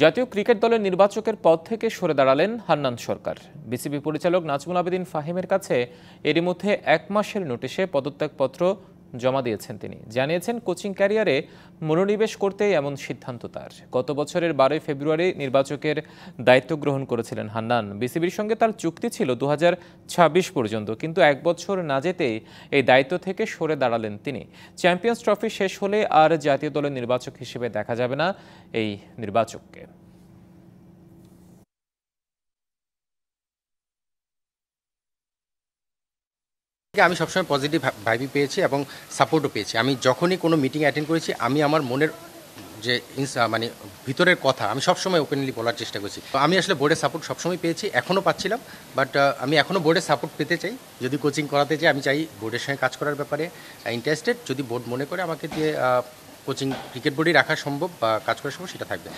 জাতীয় ক্রিকেট দলের নির্বাচকের পদ থেকে সরে দাঁড়ালেন হান্নান সরকার। বিসিবি পরিচালক নাজমুল আবেদীন ফাহিমের কাছে এরই মধ্যে 1 মাসের নোটিশে পদত্যাগপত্র জমা দিয়েছেন তিনি। জানিয়েছেন কোচিং ক্যারিয়ারে মনোনিবেশ করতেই এমন সিদ্ধান্ত তার। গত বছরের 12 ফেব্রুয়ারি নির্বাচকের দায়িত্ব গ্রহণ করেছিলেন হান্নান। বিসিবির সঙ্গে তার চুক্তি ছিল 2026 পর্যন্ত, কিন্তু 1 বছর না যেতেই এই দায়িত্ব থেকে সরে দাঁড়ালেন তিনি। চ্যাম্পিয়ন্স ট্রফি শেষ হলে আর জাতীয় দলের নির্বাচক হিসেবে দেখা যাবে না এই নির্বাচককে। আমি সবসময় পজিটিভ ভাইবই পেয়েছি এবং সাপোর্টও পেয়েছি। আমি যখনই কোনো মিটিং অ্যাটেন্ড করেছি, আমি আমার মনের যে মানে ভিতরের কথা আমি সবসময় ওপেনলি বলার চেষ্টা করছি। আমি আসলে বোর্ডের সাপোর্ট সবসময় পেয়েছি, এখনও পাচ্ছিলাম, বাট আমি এখনও বোর্ডের সাপোর্ট পেতে চাই। যদি কোচিং করাতে চাই, আমি চাই বোর্ডের সঙ্গে কাজ করার ব্যাপারে ইন্টারেস্টেড। যদি বোর্ড মনে করে আমাকে দিয়ে কোচিং ক্রিকেট বোর্ডেই রাখা সম্ভব বা কাজ করা সম্ভব, সেটা থাকবে।